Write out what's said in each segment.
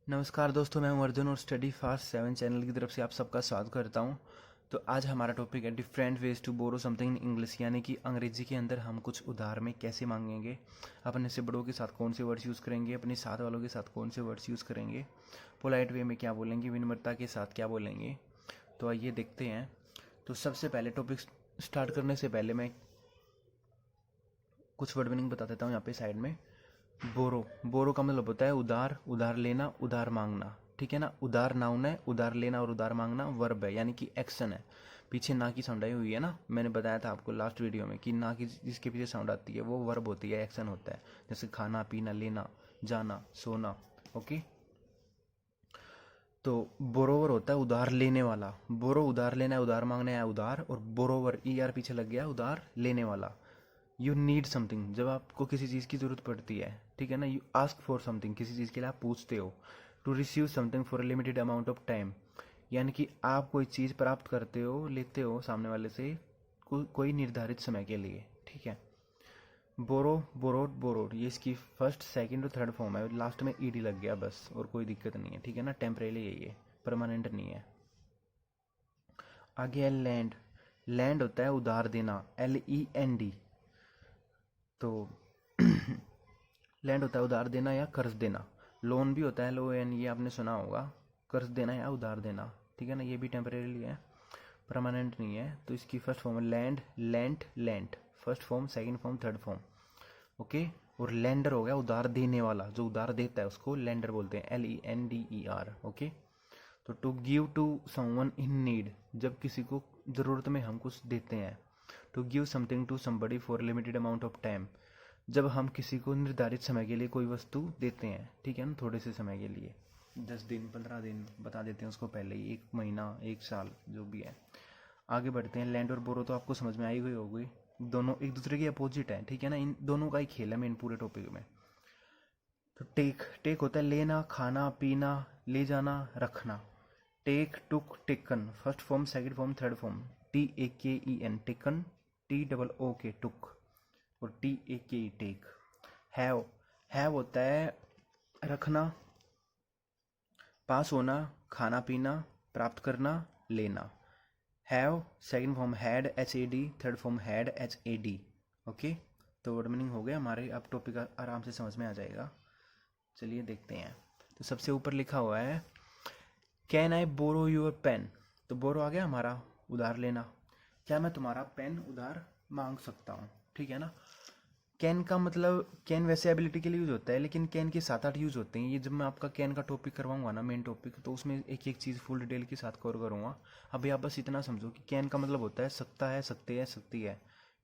नमस्कार दोस्तों, मैं हूं अर्जुन और स्टडी फास्ट 7 चैनल की तरफ से आप सबका स्वागत करता हूं। तो आज हमारा टॉपिक है different ways to borrow something in English, यानी कि अंग्रेजी के अंदर हम कुछ उधार में कैसे मांगेंगे, अपने से बड़ों के साथ कौन से वर्ड्स यूज़ करेंगे, अपने साथ वालों के साथ कौन से वर्ड्स यूज़ करेंगे, पोलाइट वे में क्या बोलेंगे, विनम्रता के साथ क्या बोलेंगे। तो आइए देखते हैं। तो सबसे पहले टॉपिक स्टार्ट करने से पहले मैं कुछ वर्ड मीनिंग बता देता हूँ यहाँ पे साइड में। बोरो, बोरो का मतलब होता है उधार, उधार लेना, उधार मांगना। ठीक है ना। उधार नाउन है, उधार लेना और उधार मांगना वर्ब है, यानी कि एक्शन है। पीछे ना की साउंड आई हुई है ना, मैंने बताया था आपको लास्ट वीडियो में कि ना की जिसके पीछे साउंड आती है वो वर्ब होती है, एक्शन होता है। जैसे खाना, पीना, लेना, जाना, सोना। ओके। तो बोरोवर होता है उधार लेने वाला। बोरो उधार लेना है, उधार मांगना है उधार, और बोरोवर ई आर पीछे लग गया, उधार लेने वाला। यू नीड समथिंग, जब आपको किसी चीज़ की ज़रूरत पड़ती है, ठीक है ना। यू आस्क फॉर समथिंग, किसी चीज़ के लिए आप पूछते हो। To receive something for a limited amount of time, यानी कि आप कोई चीज़ प्राप्त करते हो, लेते हो सामने वाले से कोई निर्धारित समय के लिए। ठीक है। बोरो, बोरोड, बोरोड, ये इसकी फर्स्ट, सेकंड और थर्ड फॉर्म है। लास्ट में ईडी लग गया बस, और कोई दिक्कत नहीं है। ठीक है ना। टेम्परेरी है ये, परमानेंट नहीं है। आगे है लैंड। लैंड होता है उधार देना, LEND। तो लैंड होता है उधार देना या कर्ज देना। लोन भी होता है LON, ये आपने सुना होगा, कर्ज देना या उधार देना। ठीक है ना। ये भी टेम्परेरी है, परमानेंट नहीं है। तो इसकी फर्स्ट फॉर्म है land, lent, lent. First form, second form, third form. Okay. और लेंडर हो गया उधार देने वाला, जो उधार देता है उसको लेंडर बोलते हैं, LENDER। ओके। तो to give to someone in need, जब किसी को ज़रूरत में हम कुछ देते हैं। To give something to somebody for limited amount of time, जब हम किसी को निर्धारित समय के लिए कोई वस्तु देते हैं। ठीक है ना। थोड़े से समय के लिए, 10 दिन, 15 दिन बता देते हैं उसको पहले ही, 1 महीना, 1 साल, जो भी है। आगे बढ़ते हैं। लैंड और बोरो तो आपको समझ में आई हुई होगी, दोनों एक दूसरे के अपोजिट हैं। ठीक है ना। इन दोनों का ही खेल है मेन पूरे टॉपिक में। तो टेक, टेक होता है लेना, खाना, पीना, ले जाना, रखना। Take, took, taken. First form, second form, third form. TAKEN, taken. TOOK, took. और TAKE, टेक। हैव, हैव होता है रखना, पास होना, खाना पीना, प्राप्त करना, लेना। Have, second form had, HAD, third form had, HAD। Okay. तो वर्ड मीनिंग हो गया हमारे। अब टॉपिक आराम से समझ में आ जाएगा। चलिए देखते हैं। तो सबसे ऊपर लिखा हुआ है can I borrow your pen. तो बोरो आ गया हमारा उधार लेना। क्या मैं तुम्हारा पेन उधार मांग सकता हूँ। ठीक है ना। कैन का मतलब, कैन वैसे एबिलिटी के लिए यूज होता है, लेकिन कैन के 7-8 यूज होते हैं। ये जब मैं आपका कैन का टॉपिक करवाऊंगा ना, मेन टॉपिक, तो उसमें एक एक चीज़ फुल डिटेल के साथ कवर करूंगा। अभी आप बस इतना समझो कि कैन का मतलब होता है सकता है, सकते हैं, सकती है।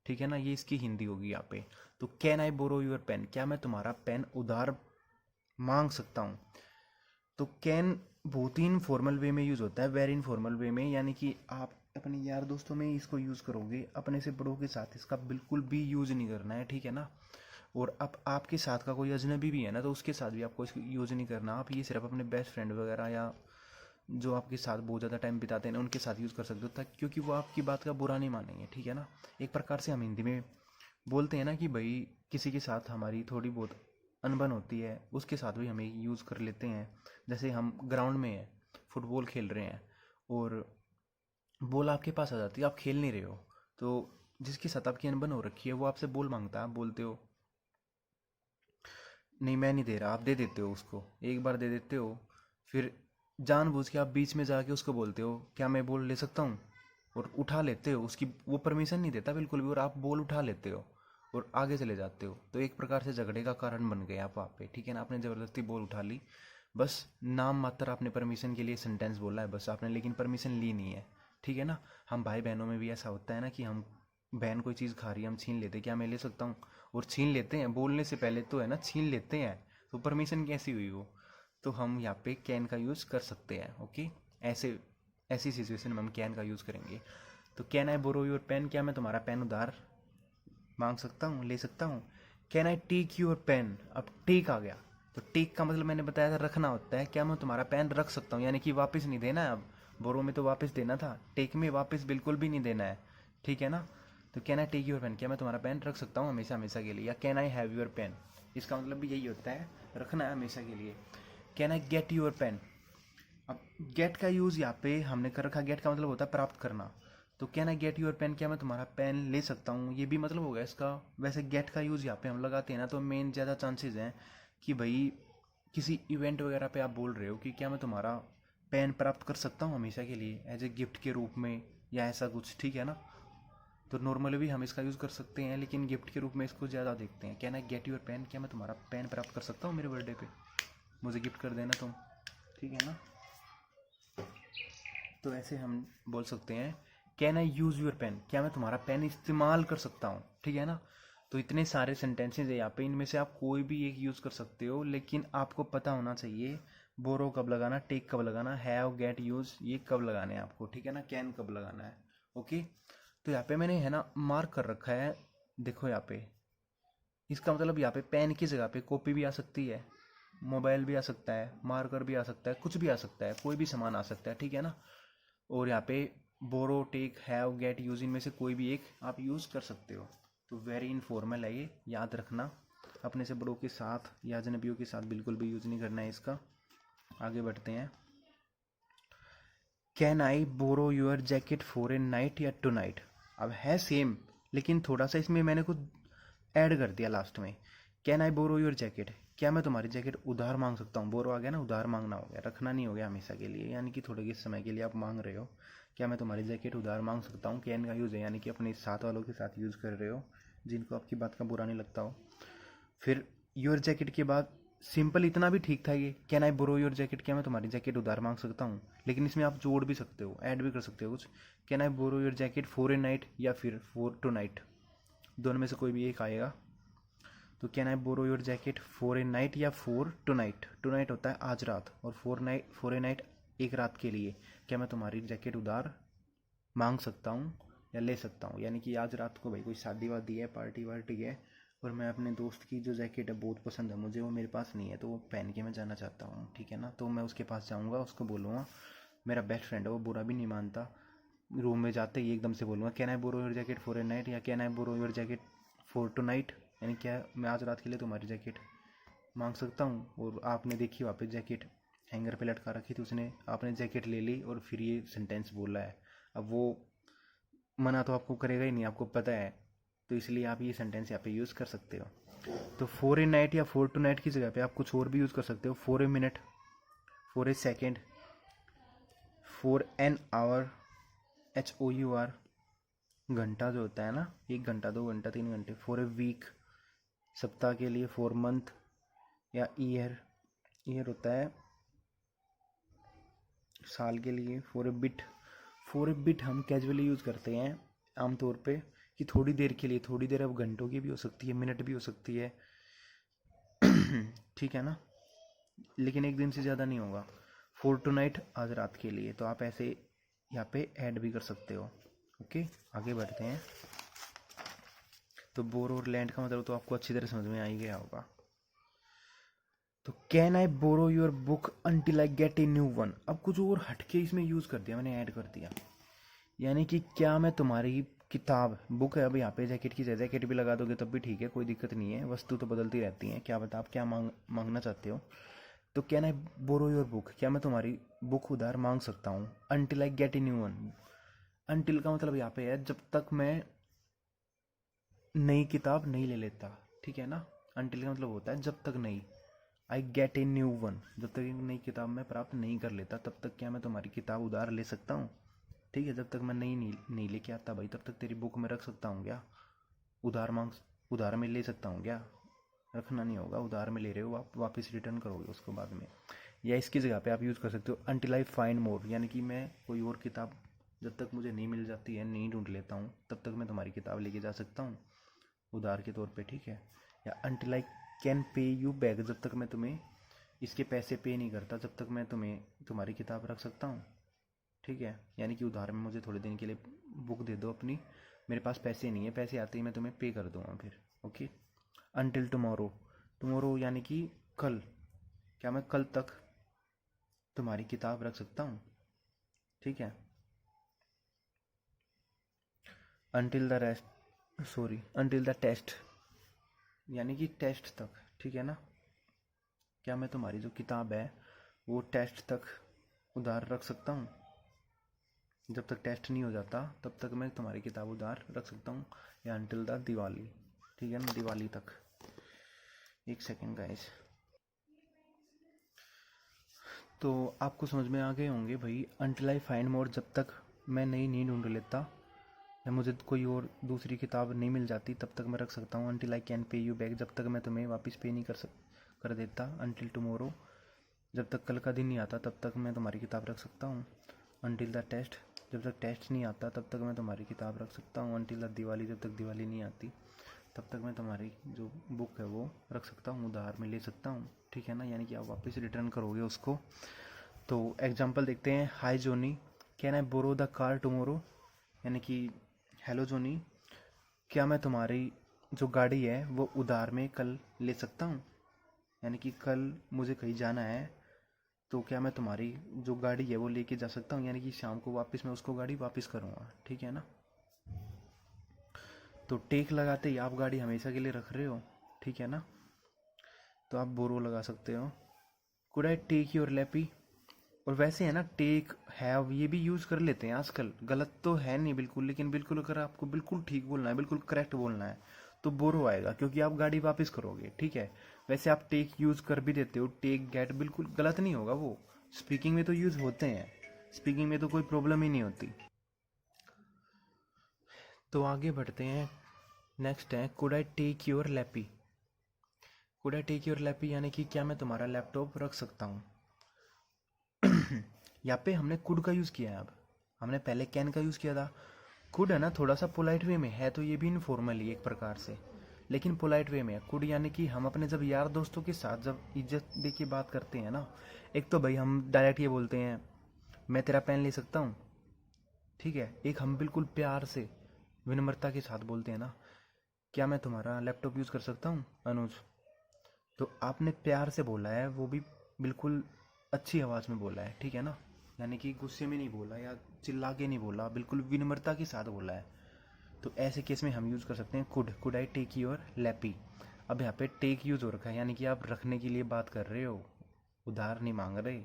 ठीक है ना। ये इसकी हिंदी होगी यहाँ पे। तो can I borrow your pen, क्या मैं तुम्हारा पेन उधार मांग सकता हूँ। तो कैन बहुत ही इनफॉर्मल वे में यूज़ होता है, वेरी इनफॉर्मल वे में, यानी कि आप अपने यार दोस्तों में इसको यूज़ करोगे, अपने से बड़ों के साथ इसका बिल्कुल भी यूज़ नहीं करना है। ठीक है ना। और अब आपके साथ का कोई अजनबी भी है ना, तो उसके साथ भी आपको इसको यूज़ नहीं करना। आप ये सिर्फ अपने बेस्ट फ्रेंड वगैरह या जो आपके साथ बहुत ज़्यादा टाइम बिताते हैं ना, उनके साथ यूज़ कर सकते हो, क्योंकि वो आपकी बात का बुरा नहीं मानेंगे। ठीक है ना। एक प्रकार से हम हिंदी में बोलते हैं ना कि भाई किसी के साथ हमारी थोड़ी बहुत अनबन होती है, उसके साथ भी हमें यूज़ कर लेते हैं। जैसे हम ग्राउंड में हैं, फुटबॉल खेल रहे हैं, और बॉल आपके पास आ जाती है, आप खेल नहीं रहे हो, तो जिसके साथ आपकी अनबन हो रखी है वो आपसे बॉल मांगता है, आप बोलते हो नहीं मैं नहीं दे रहा, आप दे देते हो उसको, एक बार दे देते हो, फिर जानबूझ के आप बीच में जाके उसको बोलते हो क्या मैं बॉल ले सकता हूँ, और उठा लेते हो उसकी, वो परमिशन नहीं देता बिल्कुल भी, और आप बॉल उठा लेते हो और आगे चले जाते हो। तो एक प्रकार से झगड़े का कारण बन गए आप वहाँ पे। ठीक है ना। आपने ज़बरदस्ती बॉल उठा ली, बस नाम मात्र आपने परमिशन के लिए सेंटेंस बोला है बस आपने, लेकिन परमिशन ली नहीं है। ठीक है ना। हम भाई बहनों में भी ऐसा होता है ना कि हम, बहन कोई चीज़ खा रही है, हम छीन लेते हैं, क्या मैं ले सकता हूँ, और छीन लेते हैं, बोलने से पहले तो है ना, छीन लेते हैं। तो परमिशन कैसी हुई वो। तो हम यहाँ पे कैन का यूज़ कर सकते हैं। ओके। ऐसे ऐसी सिचुएशन में हम कैन का यूज़ करेंगे। तो can I borrow your pen, क्या मैं तुम्हारा पेन उधार मांग सकता हूँ, ले सकता हूँ। Can I take your pen, अब टेक आ गया। तो टेक का मतलब मैंने बताया था रखना होता है, क्या मैं तुम्हारा पेन रख सकता हूँ, यानी कि वापस नहीं देना है। अब बोरो में तो वापस देना था, टेक में वापस बिल्कुल भी नहीं देना है। ठीक है ना। तो can I take your pen, क्या मैं तुम्हारा पेन रख सकता हूँ हमेशा हमेशा के लिए, या can I have your pen, इसका मतलब भी यही होता है, रखना है हमेशा के लिए। Can I get your pen. अब गेट का यूज़ यहाँ पे हमने कर रखा, गेट का मतलब होता है प्राप्त करना। तो can I get your pen, क्या मैं तुम्हारा पेन ले सकता हूँ, ये भी मतलब होगा इसका। वैसे गेट का यूज़ यहाँ पे हम लगाते हैं ना, तो मेन ज़्यादा चांसेस हैं कि भाई किसी इवेंट वगैरह पे आप बोल रहे हो कि क्या मैं तुम्हारा पेन प्राप्त कर सकता हूँ हमेशा के लिए एज ए गिफ्ट के रूप में, या ऐसा कुछ, ठीक है ना। तो नॉर्मली भी हम इसका यूज़ कर सकते हैं, लेकिन गिफ्ट के रूप में इसको ज़्यादा देखते हैं। Can I get your pen, क्या मैं तुम्हारा पेन प्राप्त कर सकता हूँ मेरे बर्थडे पे, मुझे गिफ्ट कर देना तुम, ठीक है ना। तो ऐसे हम बोल सकते हैं can I use your pen, क्या मैं तुम्हारा पेन इस्तेमाल कर सकता हूँ, ठीक है ना। तो इतने सारे सेंटेंसेज है यहाँ पे, इनमें से आप कोई भी एक यूज़ कर सकते हो, लेकिन आपको पता होना चाहिए बोरो कब लगाना, टेक कब लगाना, हैव, गेट, यूज़ ये कब लगाने हैं आपको, ठीक है ना। कैन कब लगाना है, ओके। तो यहाँ पे मैंने है ना मार्क कर रखा है, देखो यहाँ पे। इसका मतलब यहाँ पे पेन की जगह पे कॉपी भी आ सकती है, मोबाइल भी आ सकता है, मार्कर भी आ सकता है, कुछ भी आ सकता है, कोई भी सामान आ सकता है, ठीक है ना। और यहाँ पे बोरो, टेक, हैव, गेट, यूज, इनमें से कोई भी एक आप यूज़ कर सकते हो। तो वेरी इनफॉर्मल है ये, याद रखना। अपने से बड़ों के साथ या अजनबियों के साथ बिल्कुल भी यूज़ नहीं करना है इसका। आगे बढ़ते हैं। Can I borrow your jacket for a night या टू नाइट। अब है सेम, लेकिन थोड़ा सा इसमें मैंने कुछ ऐड कर दिया लास्ट में। Can I borrow your jacket, क्या मैं तुम्हारी जैकेट उधार मांग सकता हूँ। बोरो आ गया ना, उधार मांगना हो गया, रखना नहीं हो गया हमेशा के लिए, यानी कि थोड़े के समय के लिए आप मांग रहे हो। क्या मैं तुम्हारी जैकेट उधार मांग सकता हूँ, कैन का यूज़ है, यानी कि अपने साथ वालों के साथ यूज़ कर रहे हो जिनको आपकी बात का बुरा नहीं लगता हो। फिर योर जैकेट के बाद सिंपल इतना भी ठीक था ये, can I borrow your jacket, क्या मैं तुम्हारी जैकेट उधार मांग सकता हूँ। लेकिन इसमें आप जोड़ भी सकते हो, ऐड भी कर सकते हो कुछ। Can I borrow your jacket for a night या फिर फॉर टू नाइट, दोनों में से कोई भी एक आएगा। तो can I borrow your jacket for a night या for tonight. Tonight होता है आज रात, और फॉर ए नाइट एक रात के लिए। क्या मैं तुम्हारी जैकेट उधार मांग सकता हूँ या ले सकता हूँ, यानी कि आज रात को भाई कोई शादी वादी है, पार्टी वार्टी है, और मैं अपने दोस्त की जो जैकेट है बहुत पसंद है मुझे, वो मेरे पास नहीं है, तो वो पहन के मैं जाना चाहता हूँ, ठीक है ना। तो मैं उसके पास जाऊँगा, उसको बोलूँगा, मेरा बेस्ट फ्रेंड है, वो बुरा भी नहीं मानता। रूम में जाते ही एकदम से बोलूँगा can I borrow your jacket for a night या can I borrow your jacket for tonight, यानी क्या मैं आज रात के लिए तुम्हारी जैकेट मांग सकता हूँ। और आपने देखी वहाँ पे जैकेट हैंगर पे लटका रखी थी उसने, आपने जैकेट ले ली और फिर ये सेंटेंस बोला है। अब वो मना तो आपको करेगा ही नहीं, आपको पता है, तो इसलिए आप ये सेंटेंस यहाँ पे यूज़ कर सकते हो। तो फॉर ए नाइट या फॉर टू नाइट की जगह पे आप कुछ और भी यूज़ कर सकते हो, for a minute, for a second, for an hour, HOUR, घंटा जो होता है ना, 1 घंटा, 2 घंटा, 3 घंटे। फॉर ए वीक, सप्ताह के लिए। फॉर मंथ या ईयर, ईयर होता है साल के लिए। फॉर ए बिट हम कैजुअली यूज़ करते हैं आमतौर पे कि थोड़ी देर के लिए, थोड़ी देर अब घंटों की भी हो सकती है, मिनट भी हो सकती है, ठीक है ना, लेकिन एक दिन से ज़्यादा नहीं होगा। फॉर टू नाइट आज रात के लिए, तो आप ऐसे यहाँ पे ऐड भी कर सकते हो, ओके। आगे बढ़ते हैं। तो बोर और लैंड का मतलब तो आपको अच्छी तरह समझ में आ ही गया होगा। तो can I borrow your book until I get a new one. अब कुछ और हटके इसमें यूज़ कर दिया मैंने, ऐड कर दिया, यानी कि क्या मैं तुम्हारी किताब, बुक है, अब यहाँ पे जैकेट की जैकेट भी लगा दोगे तब भी ठीक है, कोई दिक्कत नहीं है, वस्तु तो बदलती रहती हैं, क्या बता आप क्या मांगना चाहते हो। तो can I borrow your book, क्या मैं तुम्हारी बुक उधार मांग सकता हूँ, until I get a new one. Until का मतलब यहाँ पे है जब तक मैं नई किताब नहीं ले लेता, ठीक है ना। अंटिल का मतलब होता है जब तक नहीं, आई गेट ए न्यू वन, जब तक एक नई किताब मैं प्राप्त नहीं कर लेता तब तक क्या मैं तुम्हारी किताब उधार ले सकता हूँ, ठीक है। जब तक मैं नहीं लेके आता भाई, तब तक तेरी बुक में रख सकता हूँ क्या, उधार में ले सकता हूँ क्या। रखना नहीं होगा, उधार में ले रहे हो आप, वापस रिटर्न करोगे उसको बाद में। या इसकी जगह पे आप यूज़ कर सकते हो अंटिल आई फाइंड मोर, यानी कि मैं कोई और किताब जब तक मुझे नहीं मिल जाती है, नहीं ढूंढ लेता हूँ, तब तक मैं तुम्हारी किताब लेके जा सकता हूँ उधार के तौर पे, ठीक है। या until I can pay you back, जब तक मैं तुम्हें इसके पैसे पे नहीं करता तब तक मैं तुम्हें तुम्हारी किताब रख सकता हूँ, ठीक है। यानी कि उधार में मुझे थोड़े दिन के लिए बुक दे दो अपनी, मेरे पास पैसे नहीं है, पैसे आते ही मैं तुम्हें पे कर दूंगा फिर, ओके। अनटिल टुमारो, टुमारो यानी कि कल, क्या मैं कल तक तुम्हारी किताब रख सकता हूँ, ठीक है। अनटिल द टेस्ट, यानी कि टेस्ट तक, ठीक है ना। क्या मैं तुम्हारी जो किताब है वो टेस्ट तक उधार रख सकता हूँ। जब तक टेस्ट नहीं हो जाता तब तक मैं तुम्हारी किताब उधार रख सकता हूँ, या अनटिल द दिवाली, ठीक है ना, दिवाली तक। एक सेकेंड गाइस। तो आपको समझ में आ गए होंगे भाई, अनटिल आई फाइंड मोर, जब तक मैं नई नहीं ढूंढ लेता या मुझे कोई और दूसरी किताब नहीं मिल जाती तब तक मैं रख सकता हूँ। Until I can pay you back, जब तक मैं तुम्हें वापस पे नहीं कर देता। अनटिल टुमारो, जब तक कल का दिन नहीं आता तब तक मैं तुम्हारी किताब रख सकता हूँ। अनटिल द टेस्ट, जब तक टेस्ट नहीं आता तब तक मैं तुम्हारी किताब रख सकता हूँ। अनटिल द दिवाली, जब तक दिवाली नहीं आती तब तक मैं तुम्हारी जो बुक है वो रख सकता हूँ, उधार में ले सकता हूँ, ठीक है ना, यानी कि आप वापस रिटर्न करोगे उसको। तो एग्जांपल देखते हैं। Hi Johnny, can I borrow the car tomorrow, यानी कि हेलो जोनी, क्या मैं तुम्हारी जो गाड़ी है वो उधार में कल ले सकता हूँ, यानी कि कल मुझे कहीं जाना है तो क्या मैं तुम्हारी जो गाड़ी है वो लेके जा सकता हूँ, यानी कि शाम को वापस मैं उसको गाड़ी वापस करूँगा, ठीक है ना। तो टेक लगाते ही आप गाड़ी हमेशा के लिए रख रहे हो, ठीक है ना, तो आप बोरो लगा सकते हो। Could I take your lappy, और वैसे है ना, टेक हैव ये भी यूज़ कर लेते हैं आजकल, गलत तो है नहीं बिल्कुल, लेकिन बिल्कुल अगर आपको बिल्कुल ठीक बोलना है, बिल्कुल करेक्ट बोलना है तो बोरो आएगा, क्योंकि आप गाड़ी वापस करोगे, ठीक है। वैसे आप टेक यूज़ कर भी देते हो, टेक गेट बिल्कुल गलत नहीं होगा, वो स्पीकिंग में तो यूज़ होते हैं, स्पीकिंग में तो कोई प्रॉब्लम ही नहीं होती। तो आगे बढ़ते हैं। नेक्स्ट है could I take your lappy. Could I take your lappy यानी कि क्या मैं तुम्हारा लैपटॉप रख सकता हूँ। यहाँ पे हमने कुड का यूज़ किया है, अब हमने पहले कैन का यूज़ किया था। कुड है ना थोड़ा सा पोलाइट वे में है, तो ये भी इनफॉर्मल ही एक प्रकार से, लेकिन पोलाइट वे में है कुड, यानी कि हम अपने जब यार दोस्तों के साथ जब इज्जत दे के बात करते हैं ना, एक तो भाई हम डायरेक्ट ये बोलते हैं मैं तेरा पेन ले सकता हूँ, ठीक है। एक हम बिल्कुल प्यार से विनम्रता के साथ बोलते हैं ना, क्या मैं तुम्हारा लैपटॉप यूज़ कर सकता हूँ अनुज। तो आपने प्यार से बोला है, वो भी बिल्कुल अच्छी आवाज़ में बोला है, ठीक है ना, यानी कि गुस्से में नहीं बोला या चिल्ला के नहीं बोला, बिल्कुल विनम्रता के साथ बोला है। तो ऐसे केस में हम यूज़ कर सकते हैं could I take your lappy. अब यहाँ पे टेक यूज़ हो रखा है, यानी कि आप रखने के लिए बात कर रहे हो, उधार नहीं मांग रहे,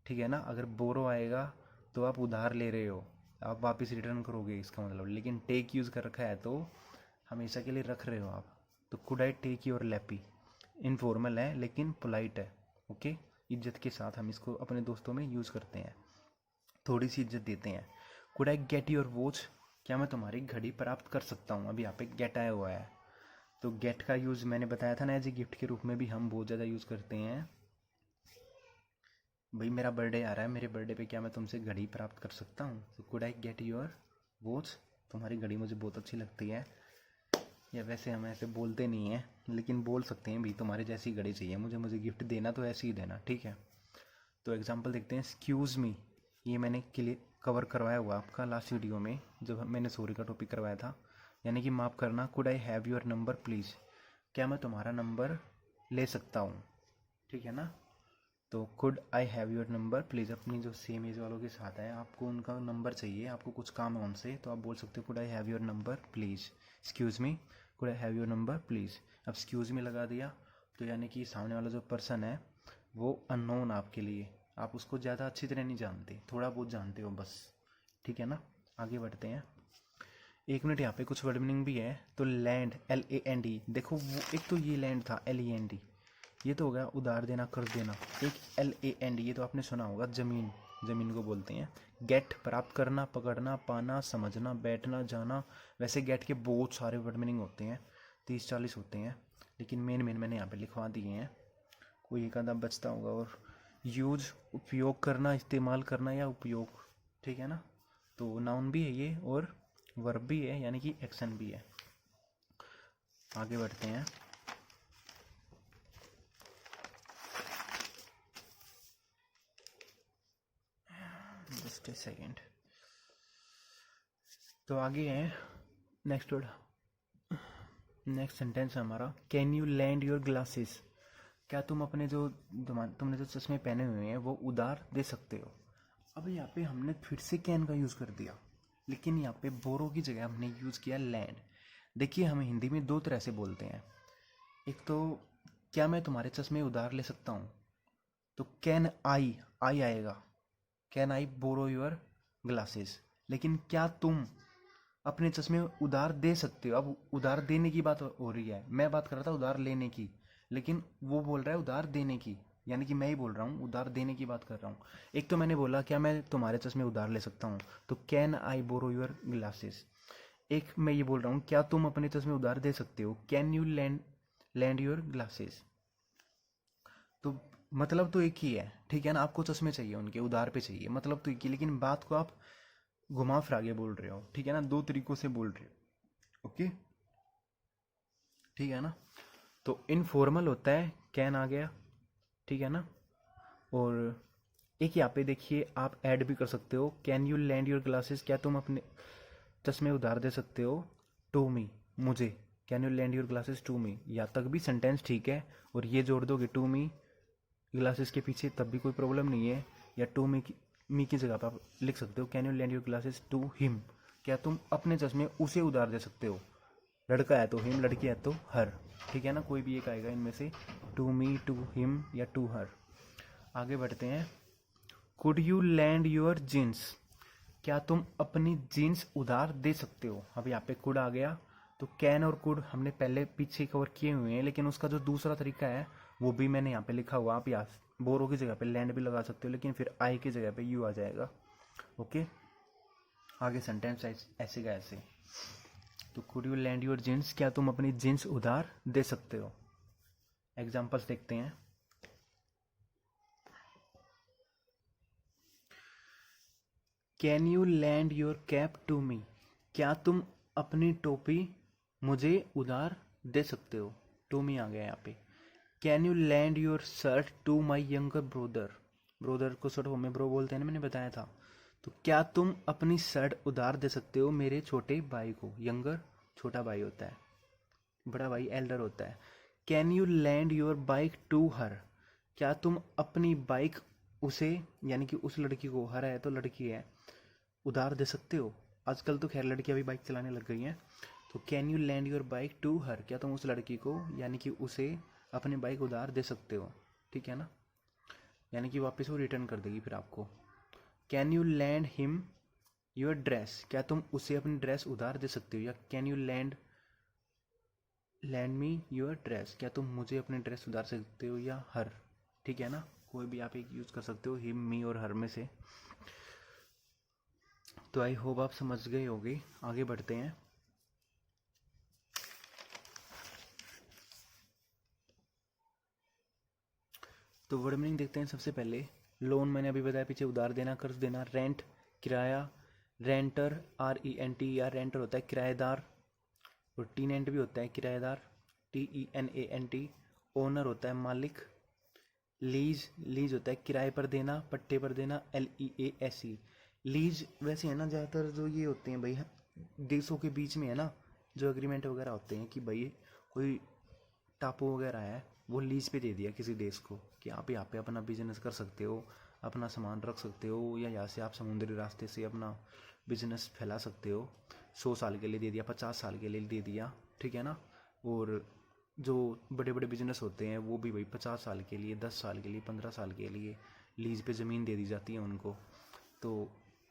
ठीक है ना। अगर बोरो आएगा तो आप उधार ले रहे हो, आप वापस रिटर्न करोगे इसका मतलब, लेकिन टेक यूज़ कर रखा है तो हमेशा के लिए रख रहे हो आप। तो could I take your lappy informal है लेकिन पोलाइट है, ओके। इज्जत के साथ हम इसको अपने दोस्तों में यूज़ करते हैं, थोड़ी सी इज्जत देते हैं। Could I get your watch, क्या मैं तुम्हारी घड़ी प्राप्त कर सकता हूँ। अभी यहाँ पे गेट आया हुआ है, तो गेट का यूज़ मैंने बताया था ना, एज ए गिफ्ट के रूप में भी हम बहुत ज़्यादा यूज़ करते हैं। भाई मेरा बर्थडे आ रहा है, मेरे बर्थडे पे क्या मैं तुमसे घड़ी प्राप्त कर सकता हूँ। तो could I get your watch, तुम्हारी घड़ी मुझे बहुत अच्छी लगती है। या वैसे हम ऐसे बोलते नहीं हैं, लेकिन बोल सकते हैं भी तुम्हारी जैसी घड़ी चाहिए मुझे, मुझे गिफ्ट देना तो ऐसे ही देना, ठीक है। तो एग्जांपल देखते हैं। एक्सक्यूज़ मी, ये मैंने क्लियर कवर करवाया हुआ आपका लास्ट वीडियो में जब मैंने सॉरी का टॉपिक करवाया था, यानी कि माफ़ करना। Could I have your number please, क्या मैं तुम्हारा नंबर ले सकता हूँ, ठीक है ना। तो could I have your number please, अपनी जो सेम एज वालों के साथ है, आपको उनका नंबर चाहिए, आपको कुछ काम है उनसे, तो आप बोल सकते हो could I have your number please. Excuse me, could I have your number please. अब एक्सक्यूज़ मी लगा दिया तो यानी कि सामने वाला जो पर्सन है वो अननोन आपके लिए, आप उसको ज़्यादा अच्छी तरह नहीं जानते, थोड़ा बहुत जानते हो बस, ठीक है ना। आगे बढ़ते हैं। एक मिनट, यहाँ पे कुछ वर्ड मीनिंग भी है। तो लैंड, LAND, देखो वो एक तो ये लैंड था LAND, ये तो हो गया उधार देना, कर्ज देना। एक LAND, ये तो आपने सुना होगा, ज़मीन, ज़मीन को बोलते हैं। गेट, प्राप्त करना, पकड़ना, पाना, समझना, बैठना, जाना। वैसे गेट के बहुत सारे वर्ड मीनिंग होते हैं, 30-40 होते हैं, लेकिन मेन मैंने यहाँ पे लिखवा दिए हैं, कोई एक आधा बचता होगा। और यूज, उपयोग करना, इस्तेमाल करना या उपयोग, ठीक है ना। तो नाउन भी है ये और वर्ब भी है, यानी कि एक्शन भी है। आगे बढ़ते हैं। Just a second. तो आगे है नेक्स्ट वर्ड, नेक्स्ट सेंटेंस है हमारा, can you lend your glasses, क्या तुम अपने जो तुमने जो चश्मे पहने हुए हैं वो उधार दे सकते हो। अब यहाँ पे हमने फिर से कैन का यूज़ कर दिया, लेकिन यहाँ पे बोरो की जगह हमने यूज़ किया लैंड। देखिए हम हिंदी में दो तरह से बोलते हैं, एक तो क्या मैं तुम्हारे चश्मे उधार ले सकता हूँ, तो कैन आई, आई आएगा, can I borrow your glasses. लेकिन क्या तुम अपने चश्मे उधार दे सकते हो? अब उधार देने की बात हो रही है, मैं बात कर रहा था उधार लेने की, लेकिन वो बोल रहा है उधार देने की, यानी कि मैं ही बोल रहा हूँ उधार देने की बात कर रहा हूँ। एक तो मैंने बोला क्या मैं तुम्हारे चश्मे उधार ले सकता हूँ, तो can I borrow your glasses. एक मैं ये बोल रहा हूँ क्या तुम अपने चश्मे उधार दे सकते हो, can you lend your glasses. तो मतलब तो एक ही है, ठीक है ना, आपको चश्मे चाहिए उनके, उधार पे चाहिए, मतलब तो एक ही, लेकिन बात को आप घुमा फिरा के बोल रहे हो, ठीक है ना, दो तरीकों से बोल रहे हो। ओके, ठीक है ना। तो इनफॉर्मल होता है कैन आ गया, ठीक है ना। और एक यहाँ पे देखिए आप ऐड भी कर सकते हो, can you lend your glasses, क्या तुम अपने चश्मे उधार दे सकते हो टू मी, मुझे, can you lend your glasses to me, या तक भी सेंटेंस ठीक है। और ये जोड़ दोगे टू मी ग्लासेस के पीछे तब भी कोई प्रॉब्लम नहीं है। या टू मी की जगह पर आप लिख सकते हो can you lend your glasses to him, क्या तुम अपने चश्मे उसे उधार दे सकते हो। लड़का है तो हिम, लड़की है तो हर, ठीक है ना, कोई भी एक आएगा इनमें से, टू मी, टू हिम या टू हर। आगे बढ़ते हैं, could you lend your jeans, क्या तुम अपनी जीन्स उधार दे सकते हो। अब यहाँ पे कुड आ गया, तो कैन और कुड हमने पहले पीछे कवर किए हुए हैं, लेकिन उसका जो दूसरा तरीका है वो भी मैंने यहाँ पे लिखा हुआ, आप यहाँ बोरो की जगह पे लैंड भी लगा सकते हो, लेकिन फिर आई की जगह पे यू आ जाएगा। ओके, आगे सेंटेंस ऐसे का ऐसे। तो could you lend your jeans, क्या तुम अपनी जीन्स उधार दे सकते हो। एग्जाम्पल्स देखते हैं। Can you lend your cap to me, क्या तुम अपनी टोपी मुझे उधार दे सकते हो। टू मी आ गया यहाँ पे। Can you lend your shirt to my younger brother, brother को शर्ट में ब्रो बोलते हैं ना, मैंने बताया था। तो क्या तुम अपनी शर्ट उधार दे सकते हो मेरे छोटे भाई को। यंगर छोटा भाई होता है, बड़ा भाई एल्डर होता है। Can you lend your bike to her, क्या तुम अपनी बाइक उसे, यानी कि उस लड़की को, हर है तो लड़की है, उधार दे सकते हो। आजकल तो खैर लड़कियां भी बाइक चलाने लग गई हैं। तो can you lend your bike to her, क्या तुम उस लड़की को, यानी कि उसे, अपनी बाइक उधार दे सकते हो, ठीक है ना, यानी कि वापस वो रिटर्न कर देगी फिर आपको। Can you land him your dress, क्या तुम उसे अपनी ड्रेस उधार दे सकते हो। या can you land me your dress, क्या तुम मुझे अपनी ड्रेस उधार सकते हो, या हर, ठीक है ना, कोई भी आप एक यूज़ कर सकते हो हिम, मी और हर में से। तो आई होप आप समझ गए होंगे। आगे बढ़ते हैं। तो वर्ड मीनिंग देखते हैं सबसे पहले। लोन मैंने अभी बताया पीछे, उधार देना, कर्ज देना। रेंट किराया, रेंटर RENT या रेंटर होता है किराएदार, और टीनेंट भी होता है किराएदार, TENANT। ओनर होता है मालिक। लीज, लीज होता है किराए पर देना, पट्टे पर देना, LEASE। लीज वैसे है ना, ज़्यादातर जो ये होते हैं भाई देशों के बीच में है ना, जो एग्रीमेंट वगैरह होते हैं कि भाई कोई टापू वगैरह है वो लीज पे दे दिया किसी देश को कि आप यहाँ पे अपना बिजनेस कर सकते हो, अपना सामान रख सकते हो, या यहाँ से आप समुद्री रास्ते से अपना बिजनेस फैला सकते हो। 100 साल के लिए दे दिया, 50 साल के लिए दे दिया, ठीक है ना। और जो बड़े बड़े बिजनेस होते हैं वो भी भाई 50 साल के लिए, 10 साल के लिए, 15 साल के लिए लीज पे ज़मीन दे दी जाती है उनको। तो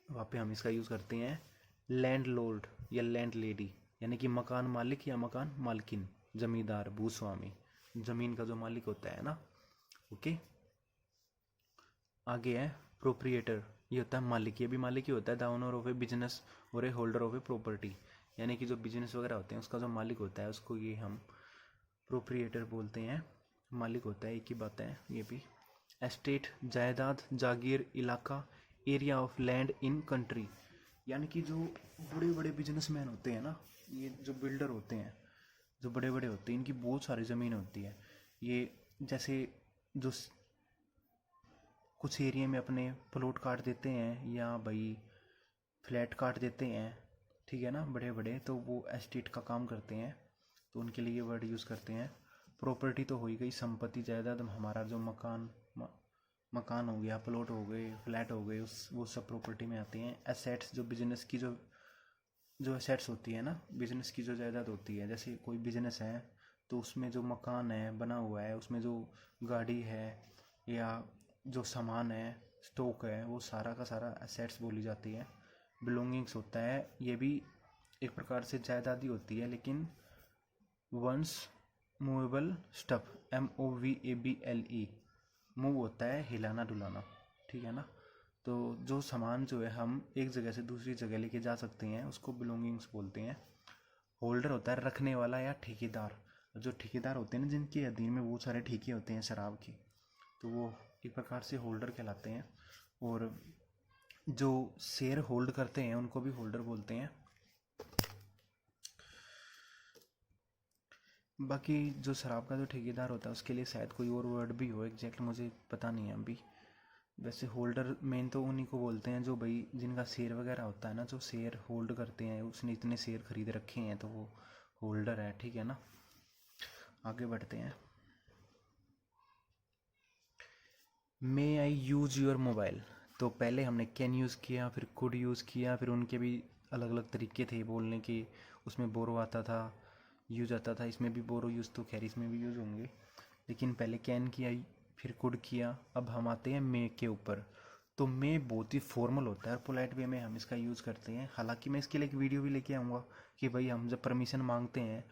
वहाँ पे हम इसका यूज़ करते हैं लैंड लॉर्ड या लैंड लेडी, यानी कि मकान मालिक या मकान मालकिन, जमींदार, भूस्वामी, ज़मीन का जो मालिक होता है ना। ओके, आगे है प्रोप्रिएटर, ये होता है मालिक, ये भी मालिक ही होता है। The owner of A business और ए होल्डर ऑफ ए प्रॉपर्टी, यानी कि जो बिजनेस वगैरह होते हैं उसका जो मालिक होता है उसको ये हम प्रोप्रिएटर बोलते हैं, मालिक होता है, एक ही बात है ये भी। एस्टेट जायदाद, जागीर, इलाका, area of land in country, यानी कि जो बड़े बड़े बिजनेसमैन होते हैं ना, ये जो बिल्डर होते हैं, जो बड़े बड़े होते हैं, इनकी बहुत सारी ज़मीन होती है। ये जैसे जो कुछ एरिया में अपने प्लॉट काट देते हैं या भाई फ्लैट काट देते हैं, ठीक है ना, बड़े बड़े, तो वो एस्टेट का काम करते हैं, तो उनके लिए ये वर्ड यूज़ करते हैं। प्रॉपर्टी तो हो ही गई, संपत्ति जायदाद, हमारा जो मकान हो गया, प्लॉट हो गए, फ्लैट हो गए, उस वो सब प्रॉपर्टी में आते हैं। एसेट्स, जो बिजनेस की जो एसेट्स होती है ना, बिजनेस की जो जायदाद होती है, जैसे कोई बिजनेस है तो उसमें जो मकान है बना हुआ है, उसमें जो गाड़ी है या जो सामान है, स्टॉक है, वो सारा का सारा एसेट्स बोली जाती है। बिलोंगिंग्स होता है, ये भी एक प्रकार से जायदाद ही होती है, लेकिन once movable stuff, MOVABLE, move होता है हिलाना डुलाना, ठीक है ना। तो जो सामान जो है हम एक जगह से दूसरी जगह लेके जा सकते हैं उसको बिलोंगिंग्स बोलते हैं। होल्डर होता है रखने वाला या ठेकेदार। जो ठेकेदार होते हैं ना, जिनके अधीन में बहुत सारे ठेके होते हैं शराब की, तो वो एक प्रकार से होल्डर कहलाते हैं। और जो शेयर होल्ड करते हैं उनको भी होल्डर बोलते हैं। बाकी जो शराब का जो ठेकेदार होता है उसके लिए शायद कोई और वर्ड भी हो, एग्जैक्ट मुझे पता नहीं है अभी। वैसे होल्डर मेन तो उन्हीं को बोलते हैं जो भाई जिनका शेयर वगैरह होता है ना, जो शेयर होल्ड करते हैं, उसने इतने शेयर खरीद रखे हैं तो वो होल्डर है, ठीक है ना। आगे बढ़ते हैं। मे आई यूज़ योर मोबाइल, तो पहले हमने कैन यूज़ किया, फिर कुड यूज़ किया, फिर उनके भी अलग अलग तरीके थे बोलने के। उसमें बोरो आता था, यूज आता था, इसमें भी बोरो यूज़ तो खैर इसमें भी यूज़ होंगे, लेकिन पहले कैन किया फिर कुड किया। अब हम आते हैं मे के ऊपर। तो मे बहुत ही फॉर्मल होता है और पोलाइट वे में हम इसका यूज़ करते हैं। हालांकि मैं इसके लिए एक वीडियो भी लेके आऊँगा कि भाई हम जब परमिशन मांगते हैं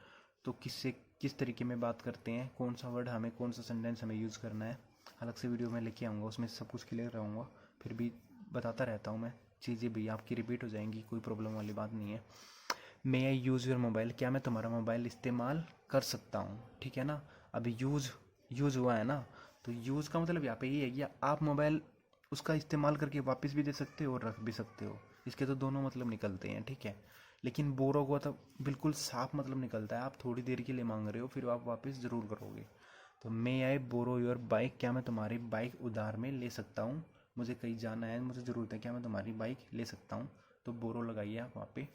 तो किससे किस तरीके में बात करते हैं, कौन सा वर्ड हमें, कौन सा सेंटेंस हमें यूज़ करना है। अलग से वीडियो में लेके आऊँगा, उसमें सब कुछ क्लियर रहूँगा। फिर भी बताता रहता हूँ मैं, चीज़ें भी आपकी रिपीट हो जाएंगी, कोई प्रॉब्लम वाली बात नहीं है। मे आई यूज़ योर मोबाइल, क्या मैं तुम्हारा मोबाइल इस्तेमाल कर सकता हूँ, ठीक है ना। अभी यूज़ हुआ है ना, तो यूज़ का मतलब यहाँ पे ये है कि आप मोबाइल उसका इस्तेमाल करके वापस भी दे सकते हो और रख भी सकते हो। इसके तो दोनों मतलब निकलते हैं, ठीक है। लेकिन बोरो को तो बिल्कुल साफ मतलब निकलता है, आप थोड़ी देर के लिए मांग रहे हो फिर आप वापस ज़रूर करोगे। तो मे आई बोरो योर बाइक, क्या मैं तुम्हारी बाइक उधार में ले सकता हूँ। मुझे कहीं जाना है, मुझे ज़रूरत है, क्या मैं तुम्हारी बाइक ले सकता हूँ। तो बोरो लगाइए आप वहाँ पे,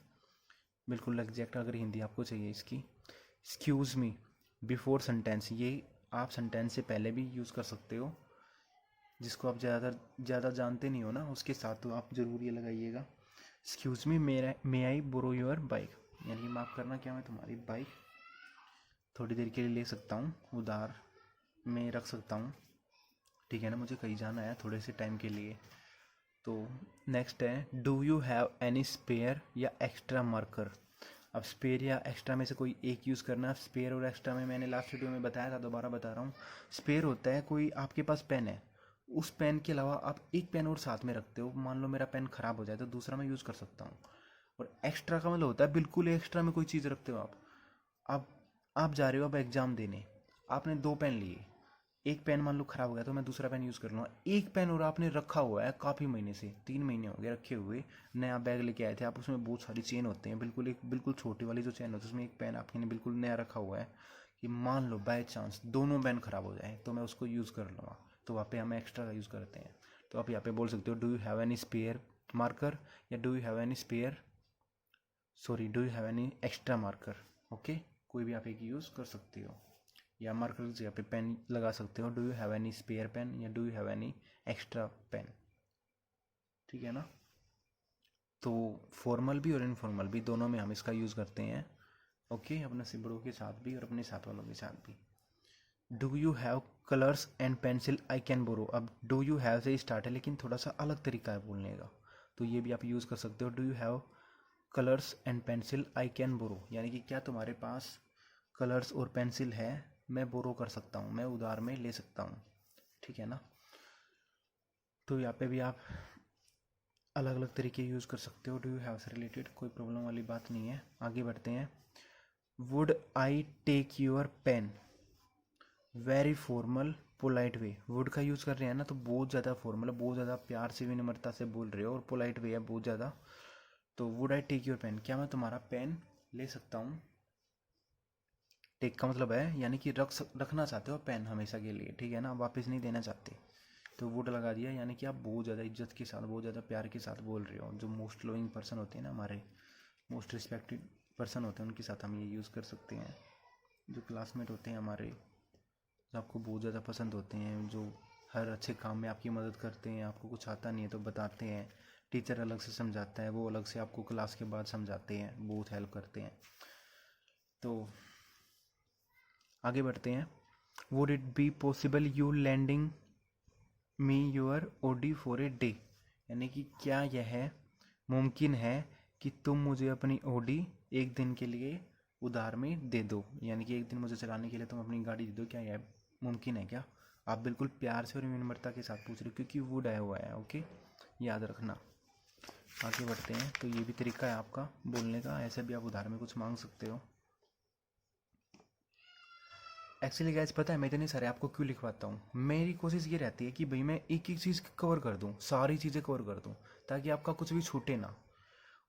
बिल्कुल एग्जैक्ट अगर हिंदी आपको चाहिए इसकी। एक्सक्यूज़ मी बिफोर सेंटेंस, ये आप सेंटेंस से पहले भी यूज़ कर सकते हो। जिसको आप ज़्यादा जानते नहीं हो ना, उसके साथ तो आप ज़रूर ये लगाइएगा। Excuse me may I borrow your bike, यानी माफ़ करना, क्या मैं तुम्हारी बाइक थोड़ी देर के लिए ले सकता हूँ, उधार में रख सकता हूँ, ठीक है ना। मुझे कहीं जाना है थोड़े से टाइम के लिए। तो नेक्स्ट है, do you have any spare या एक्स्ट्रा मार्कर। अब स्पेयर या एक्स्ट्रा में से कोई एक यूज़ करना है। स्पेयर और एक्स्ट्रा में मैंने लास्ट वीडियो में बताया था, दोबारा बता रहा हूँ। स्पेयर होता है कोई आपके पास पेन है, उस पेन के अलावा आप एक पेन और साथ में रखते हो। मान लो मेरा पेन ख़राब हो जाए तो दूसरा मैं यूज़ कर सकता हूँ। और एक्स्ट्रा का मतलब होता है बिल्कुल एक्स्ट्रा में कोई चीज़ रखते हो आप आप जा रहे हो अब एग्ज़ाम देने, आपने दो पेन लिए, एक पेन मान लो ख़राब हो गया तो मैं दूसरा पेन यूज़ कर लूँगा। एक पेन और आपने रखा हुआ है काफ़ी महीने से, 3 महीने हो गए रखे हुए, नया बैग लेके आए थे आप, उसमें बहुत सारी चेन होते हैं, बिल्कुल एक बिल्कुल छोटी वाली जो चेन होती है, उसमें एक पेन आपने बिल्कुल नया रखा हुआ है कि मान लो बाय चांस दोनों पेन ख़राब हो जाए तो मैं उसको यूज़ कर लूँगा। तो वहाँ पे हम एक्स्ट्रा का यूज़ करते हैं। तो आप यहाँ पे बोल सकते हो do you have any spare marker, या do you have any spare, sorry do you have any extra marker. Okay, कोई भी आप एक यूज़ कर सकते हो, या मार्कर की जगह पे पेन लगा सकते हो। Do you have any spare pen या do you have any extra pen, ठीक है ना। तो फॉर्मल भी और इनफॉर्मल भी दोनों में हम इसका यूज़ करते हैं। ओके, अपने से बड़ों के साथ भी और अपने साथ वालों के साथ भी। Do you have colours and pencil I can borrow. अब डू यू हैव से ही स्टार्ट है, लेकिन थोड़ा सा अलग तरीका है बोलने का, तो ये भी आप यूज़ कर सकते हो। Do you have colours and pencil I can borrow, यानी कि क्या तुम्हारे पास कलर्स और पेंसिल है, मैं बोरो कर सकता हूँ, मैं उधार में ले सकता हूँ, ठीक है ना। तो यहाँ पे भी आप अलग अलग तरीके यूज़ कर सकते हो डू यू हैव से रिलेटेड, कोई प्रॉब्लम वाली बात नहीं है। आगे बढ़ते हैं। Would I take your pen, very formal polite way. Would का यूज़ कर रहे हैं ना, तो बहुत ज़्यादा फॉर्मल है, बहुत ज़्यादा प्यार से विनम्रता से बोल रहे हो, और पोलाइट वे है बहुत ज़्यादा। तो would I take your pen, क्या मैं तुम्हारा पेन ले सकता हूँ। टेक का मतलब है यानी कि रखना चाहते हो पेन हमेशा के लिए, ठीक है ना, वापस नहीं देना चाहते। तो वुड लगा दिया, यानी कि आप बहुत ज़्यादा इज्जत के साथ, बहुत ज़्यादा प्यार के साथ बोल रहे हो। जो मोस्ट लोइंग पर्सन होते हैं ना, हमारे मोस्ट रिस्पेक्टेड पर्सन होते हैं, उनके साथ हम ये यूज़ कर सकते हैं। जो क्लासमेट होते हैं हमारे, जो आपको बहुत ज़्यादा पसंद होते हैं, जो हर अच्छे काम में आपकी मदद करते हैं, आपको कुछ आता नहीं है तो बताते हैं, टीचर अलग से समझाता है, वो अलग से आपको क्लास के बाद समझाते हैं, बहुत हेल्प करते हैं। तो आगे बढ़ते हैं। Would it be possible you lending me your hoodie for a day, यानी कि क्या यह मुमकिन है कि तुम मुझे अपनी ओडी एक दिन के लिए उधार में दे दो, यानी कि एक दिन मुझे चलाने के लिए तुम अपनी गाड़ी दे दो, क्या यह मुमकिन है क्या? आप बिल्कुल प्यार से और विनम्रता के साथ पूछ रहे हो क्योंकि वुड आया हुआ है। ओके, याद रखना। आगे बढ़ते हैं। तो ये भी तरीका है आपका बोलने का, ऐसे भी आप उधार में कुछ मांग सकते हो। एक्चुअली गाइस पता है मैं इतने सारे आपको क्यों लिखवाता हूँ? मेरी कोशिश ये रहती है कि भाई मैं एक एक चीज़ कवर कर दूँ, सारी चीज़ें कवर कर दूँ, ताकि आपका कुछ भी छूटे ना।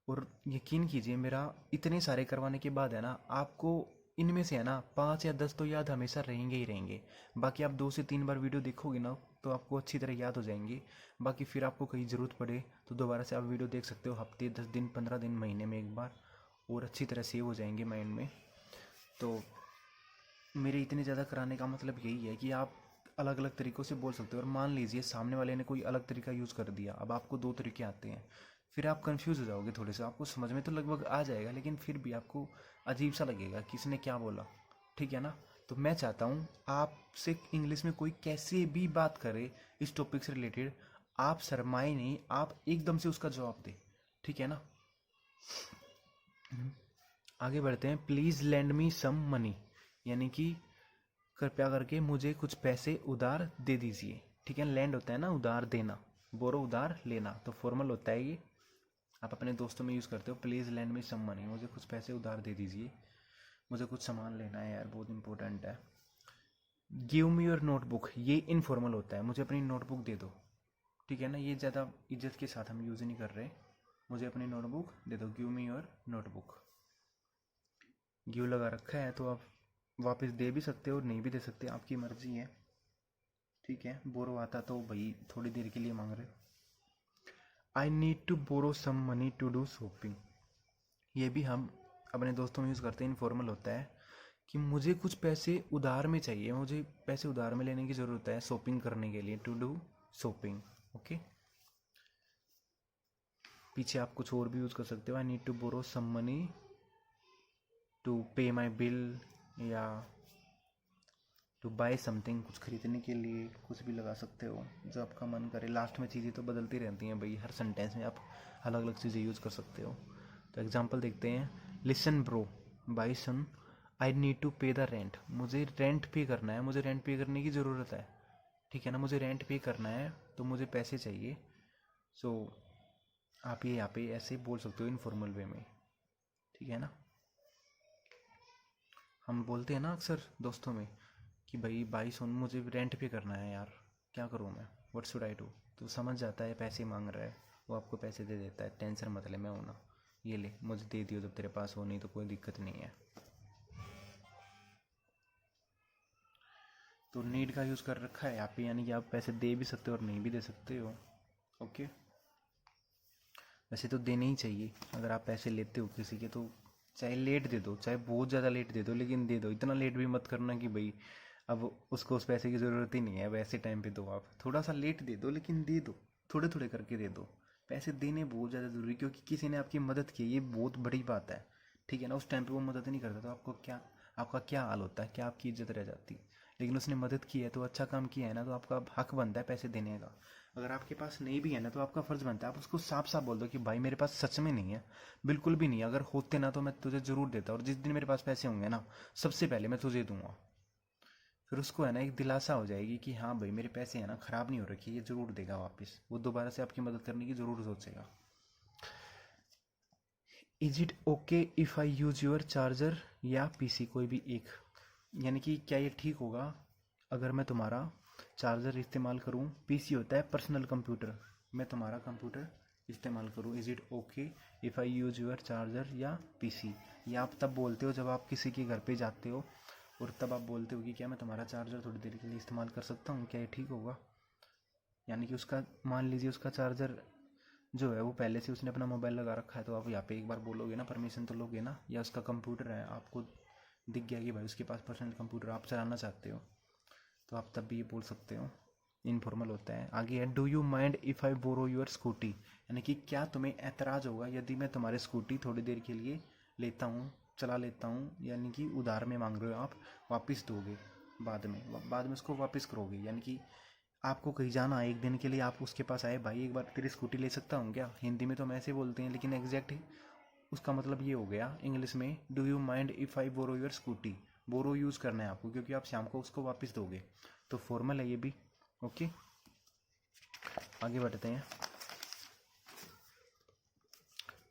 और यकीन कीजिए मेरा इतने सारे करवाने के बाद है ना, आपको इनमें से है ना 5 या 10 तो याद हमेशा रहेंगे ही रहेंगे। बाकी आप 2 से 3 बार वीडियो देखोगे ना तो आपको अच्छी तरह याद हो जाएंगे। बाकी फिर आपको कहीं ज़रूरत पड़े तो दोबारा से आप वीडियो देख सकते हो, हफ्ते 10 दिन 15 दिन महीने में एक बार, और अच्छी तरह सेव हो जाएंगे माइंड में। तो मेरे इतने ज़्यादा कराने का मतलब यही है कि आप अलग अलग तरीक़ों से बोल सकते हो। और मान लीजिए सामने वाले ने कोई अलग तरीका यूज़ कर दिया, अब आपको 2 तरीके आते हैं, फिर आप कंफ्यूज हो जाओगे थोड़े से। आपको समझ में तो लगभग आ जाएगा लेकिन फिर भी आपको अजीब सा लगेगा किसने क्या बोला, ठीक है ना? तो मैं चाहता हूँ आपसे इंग्लिश में कोई कैसे भी बात करे इस टॉपिक से रिलेटेड, आप शर्माए नहीं, आप एकदम से उसका जवाब दें, ठीक है ना? आगे बढ़ते हैं। Please lend me some money, यानी कि कृपया करके मुझे कुछ पैसे उधार दे दीजिए, ठीक है? लैंड होता है ना उधार देना, बोरो उधार लेना, तो फॉर्मल होता है ये, आप अपने दोस्तों में यूज़ करते हो। Please lend me some money, मुझे कुछ पैसे उधार दे दीजिए, मुझे कुछ सामान लेना है यार, बहुत इंपॉर्टेंट है। गिव मी योर नोटबुक, ये इनफॉर्मल होता है, मुझे अपनी नोटबुक दे दो, ठीक है ना? ये ज़्यादा इज्जत के साथ हम यूज़ नहीं कर रहे। मुझे अपनी नोटबुक दे दो, give me your notebook. Give लगा रखा है तो आप वापस दे भी सकते हो और नहीं भी दे सकते, आपकी मर्जी है, ठीक है? बोरो आता तो भाई थोड़ी देर के लिए मांग रहे। I need to borrow some money to do shopping, ये भी हम अपने दोस्तों में यूज़ करते हैं, इनफॉर्मल होता है कि मुझे कुछ पैसे उधार में चाहिए, मुझे पैसे उधार में लेने की ज़रूरत है शॉपिंग करने के लिए, टू डू शॉपिंग। ओके, पीछे आप कुछ और भी यूज़ कर सकते हो। I need to borrow some money to pay my bill, या टू बाय समथिंग, कुछ खरीदने के लिए कुछ भी लगा सकते हो जो आपका मन करे। लास्ट में चीज़ें तो बदलती रहती हैं भाई, हर सेंटेंस में आप अलग अलग चीज़ें यूज़ कर सकते हो। तो एग्जांपल देखते हैं। Listen bro, bye son, I need to pay the rent, मुझे रेंट पे करना है, मुझे रेंट पे करने की ज़रूरत है, ठीक है ना? मुझे रेंट पे करना है तो मुझे पैसे चाहिए। सो आप ये यहाँ पे ऐसे बोल सकते हो इनफॉर्मल वे में, ठीक है ना? हम बोलते हैं ना अक्सर दोस्तों में कि भाई सुन मुझे रेंट पे करना है यार, क्या करूँ मैं, व्हाट शुड आई डू? तो समझ जाता है पैसे मांग रहा है, वो आपको पैसे दे देता है, टेंशन मत ले, मैं हूं ना, ये ले मुझे दे दियो, जब तेरे पास हो नहीं तो कोई दिक्कत नहीं है। तो नीड का यूज़ कर रखा है यहाँ पे, यानी कि आप पैसे दे भी सकते हो और नहीं भी दे सकते हो। ओके, वैसे तो देने ही चाहिए, अगर आप पैसे लेते हो किसी के तो चाहे लेट दे दो, चाहे बहुत ज़्यादा लेट दे दो, लेकिन दे दो। इतना लेट भी मत करना कि भाई अब उसको उस पैसे की ज़रूरत ही नहीं है, वैसे टाइम पे दो। आप थोड़ा सा लेट दे दो लेकिन दे दो, थोड़े थोड़े करके दे दो। पैसे देने बहुत ज़्यादा ज़रूरी, क्योंकि किसी ने आपकी मदद की, ये बहुत बड़ी बात है, ठीक है ना? उस टाइम पे वो मदद नहीं करता तो आपको क्या, आपका क्या हाल होता है, क्या आपकी इज्जत रह जाती। लेकिन उसने मदद की है तो अच्छा काम किया है ना, तो आपका हक बनता है पैसे देने का। अगर आपके पास नहीं भी है ना तो आपका फ़र्ज़ बनता है आप उसको साफ साफ बोल दो कि भाई मेरे पास सच में नहीं है, बिल्कुल भी नहीं है, अगर होते ना तो मैं तुझे ज़रूर देता, और जिस दिन मेरे पास पैसे होंगे ना सबसे पहले मैं तुझे दूंगा। फिर उसको है ना एक दिलासा हो जाएगी कि हाँ भाई मेरे पैसे हैं ना, ख़राब नहीं हो रखे, ये ज़रूर देगा वापस, वो दोबारा से आपकी मदद करने की ज़रूर सोचेगा। Is it okay if I use your charger या पीसी, कोई भी एक, यानी कि क्या ये ठीक होगा अगर मैं तुम्हारा चार्जर इस्तेमाल करूं? पीसी होता है पर्सनल कंप्यूटर, मैं तुम्हारा कंप्यूटर इस्तेमाल करूं। Is it okay if I use your charger या पीसी, ये आप तब बोलते हो जब आप किसी के घर पे जाते हो और तब आप बोलते हो कि क्या मैं तुम्हारा चार्जर थोड़ी देर के लिए इस्तेमाल कर सकता हूँ, क्या ये ठीक होगा? यानी कि उसका, मान लीजिए उसका चार्जर जो है वो पहले से उसने अपना मोबाइल लगा रखा है, तो आप यहाँ पे एक बार बोलोगे ना, परमिशन तो लोगे ना। या उसका कंप्यूटर है, आपको दिख गया कि भाई उसके पास पर्सनल कंप्यूटर आप चलाना चाहते हो, तो आप तब भी ये बोल सकते हो, इनफॉर्मल होता है। आगे है do you mind if I borrow your scooty, यानी कि क्या तुम्हें ऐतराज़ होगा यदि मैं तुम्हारी स्कूटी थोड़ी देर के लिए लेता हूँ, चला लेता हूँ, यानी कि उधार में मांग रहे हो आप, वापस दोगे बाद में, बाद में उसको वापस करोगे, यानी कि आपको कहीं जाना है एक दिन के लिए, आप उसके पास आए, भाई एक बार तेरी स्कूटी ले सकता हूँ क्या? हिंदी में तो हम ऐसे बोलते हैं, लेकिन एग्जैक्ट उसका मतलब ये हो गया इंग्लिश में, do you mind if I borrow your scooty. Borrow use करना है आपको, क्योंकि आप शाम को उसको वापस दोगे, तो फॉर्मल है ये भी। ओके, आगे बढ़ते हैं।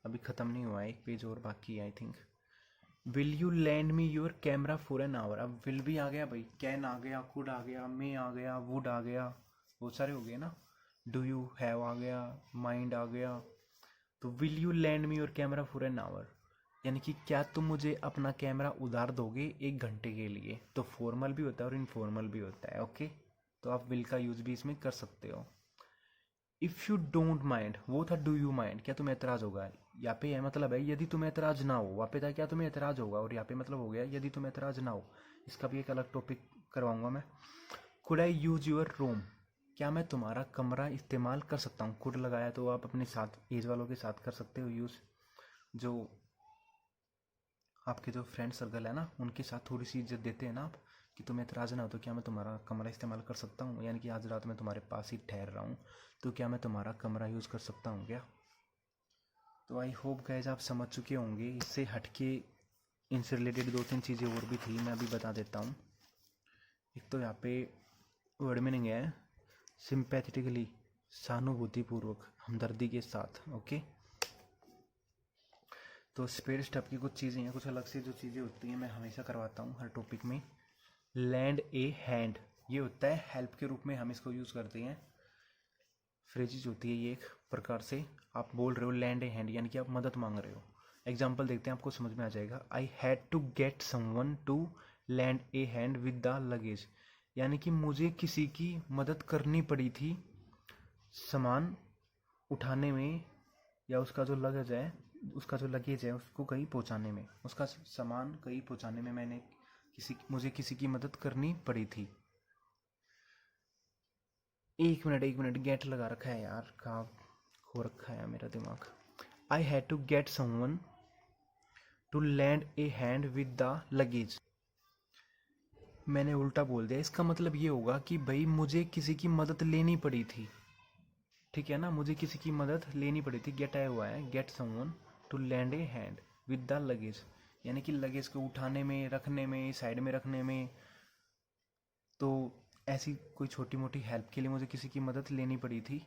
अभी ख़त्म नहीं हुआ है, एक पेज और बाकी है I think. Will you land me your camera for an hour. अब विल भी आ गया भाई, कैन आ गया, कुड आ गया, मे आ गया, वुड आ गया, बहुत सारे हो गए ना। डू यू हैव आ गया, माइंड आ गया। तो will you land me your camera for an hour, यानी कि क्या तुम मुझे अपना कैमरा उधार दोगे 1 घंटे के लिए। तो फॉर्मल भी होता है और इनफॉर्मल भी होता है। ओके, तो आप विल का यूज़ भी इसमें कर सकते हो। इफ़ यू डोंट माइंड, वो था डू यू माइंड, क्या तुम्हें एतराज़ होगा। यहाँ पे है मतलब है यदि तुम्हें एतराज़ ना हो, वहाँ पे था क्या तुम्हें एतराज़ होगा, और यहाँ पे मतलब हो गया यदि तुम्हें एतराज़ ना हो। इसका भी एक अलग टॉपिक करवाऊंगा मैं। Could I use your room, क्या मैं तुम्हारा कमरा इस्तेमाल कर सकता हूँ। कुड लगाया तो आप अपने साथ एज वालों के साथ कर सकते हो यूज़, जो आपके जो फ्रेंड सर्कल है ना, उनके साथ थोड़ी सी इज्जत देते हैं ना आप, कि तुम्हें एतराज़ ना हो तो क्या मैं तुम्हारा कमरा इस्तेमाल कर सकता हूँ, यानी कि आज रात मैं तुम्हारे पास ही ठहर रहा हूँ, तो क्या मैं तुम्हारा कमरा यूज़ कर सकता हूँ क्या। तो आई होप गाइज आप समझ चुके होंगे। इससे हटके इनसे रिलेटेड 2-3 चीज़ें और भी थी, मैं अभी बता देता हूँ। एक तो यहाँ पे वर्ड मीनिंग है सिंपैथेटिकली, सहानुभूतिपूर्वक, हमदर्दी के साथ। ओके, तो स्पेड स्टेप की कुछ चीज़ें हैं, कुछ अलग से जो चीज़ें होती हैं मैं हमेशा करवाता हूँ हर टॉपिक में। लैंड ए हैंड, ये होता है हेल्प के रूप में हम इसको यूज़ करते हैं। फ्रेजेज होती है ये एक प्रकार से, आप बोल रहे हो लैंड ए हैंड, यानी कि आप मदद मांग रहे हो। एग्जाम्पल देखते हैं, आपको समझ में आ जाएगा। I had to get someone to lend a hand with the luggage, यानी कि मुझे किसी की मदद करनी पड़ी थी सामान उठाने में, या उसका जो लगेज है, उसको कहीं पहुंचाने में, उसका सामान कहीं पहुंचाने में मुझे किसी की मदद करनी पड़ी थी। एक मिनट गेट लगा रखा है यार, कहाँ खो रखा है मेरा दिमाग। I had to get someone to lend a hand with the luggage, मैंने उल्टा बोल दिया। इसका मतलब ये होगा कि भाई मुझे किसी की मदद लेनी पड़ी थी, ठीक है ना, मुझे किसी की मदद लेनी पड़ी थी। गेट आया हुआ है, get someone to lend a hand with the luggage, यानी कि लगेज को उठाने में, रखने में, साइड में रखने में। तो ऐसी कोई छोटी मोटी हेल्प के लिए मुझे किसी की मदद लेनी पड़ी थी,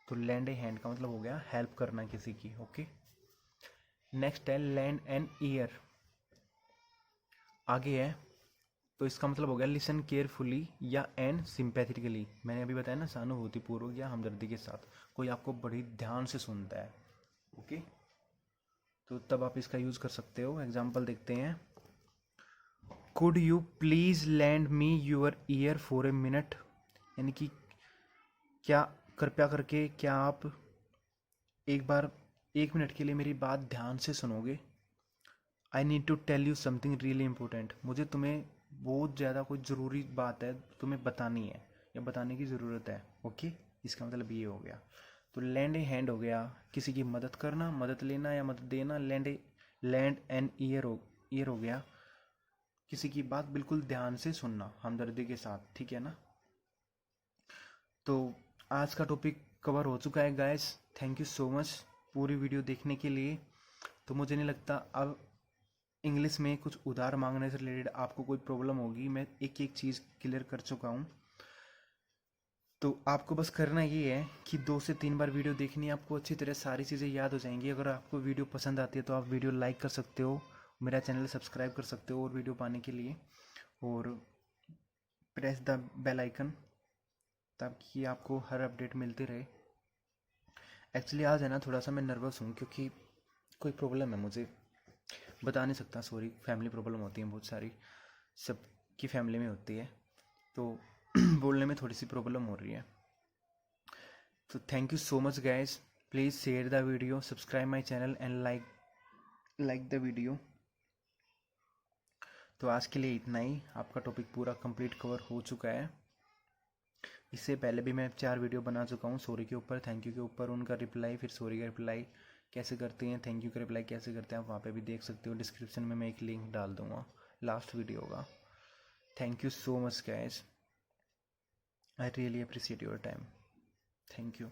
तो लैंड ए हैंड का मतलब हो गया हेल्प करना किसी की। ओके, नेक्स्ट है लैंड एन ईयर, आगे है, तो इसका मतलब हो गया लिसन केयरफुली या एन सिंपैथेटिकली। मैंने अभी बताया ना, सहानुभूतिपूर्वक या हमदर्दी के साथ, कोई आपको बड़ी ध्यान से सुनता है। ओके, तो तब आप इसका यूज़ कर सकते हो। एग्जाम्पल देखते हैं। Could you please lend me your ear for a minute, यानी कि क्या कृपया करके क्या आप एक बार 1 मिनट के लिए मेरी बात ध्यान से सुनोगे। I need to tell you something really important, मुझे तुम्हें बहुत ज़्यादा कोई ज़रूरी बात है तुम्हें बतानी है, या बताने की ज़रूरत है। ओके, इसका मतलब ये हो गया। तो लैंड ए हैंड हो गया किसी की मदद करना, मदद लेना या मदद देना। लैंड एन ईयर हो गया किसी की बात बिल्कुल ध्यान से सुनना, हमदर्दी के साथ, ठीक है ना। तो आज का टॉपिक कवर हो चुका है guys, thank you so much पूरी वीडियो देखने के लिए। तो मुझे नहीं लगता अब इंग्लिश में कुछ उधार मांगने से रिलेटेड आपको कोई प्रॉब्लम होगी, मैं एक एक चीज़ क्लियर कर चुका हूँ। तो आपको बस करना ये है कि 2 से 3 बार वीडियो देखनी है, आपको अच्छी तरह सारी चीज़ें याद हो जाएंगी। अगर आपको वीडियो पसंद आती है तो आप वीडियो लाइक कर सकते हो, मेरा चैनल सब्सक्राइब कर सकते हो और वीडियो पाने के लिए, और प्रेस द बेल आइकन ताकि आपको हर अपडेट मिलती रहे। एक्चुअली आज है ना थोड़ा सा मैं नर्वस हूँ, क्योंकि कोई प्रॉब्लम है, मुझे बता नहीं सकता, सॉरी। फैमिली प्रॉब्लम होती है बहुत सारी, सबकी फैमिली में होती है, तो बोलने में थोड़ी सी प्रॉब्लम हो रही है। तो thank you so much guys, please share the video, subscribe my channel and like the video. तो आज के लिए इतना ही, आपका टॉपिक पूरा कंप्लीट कवर हो चुका है। इससे पहले भी मैं 4 वीडियो बना चुका हूँ, सॉरी के ऊपर, थैंक यू के ऊपर, उनका रिप्लाई, फिर सॉरी का रिप्लाई कैसे करते हैं, थैंक यू का रिप्लाई कैसे करते हैं, आप वहाँ पे भी देख सकते हो। डिस्क्रिप्शन में मैं एक लिंक डाल दूँगा, लास्ट वीडियो होगा। Thank you so much guys. I really appreciate your time. Thank you.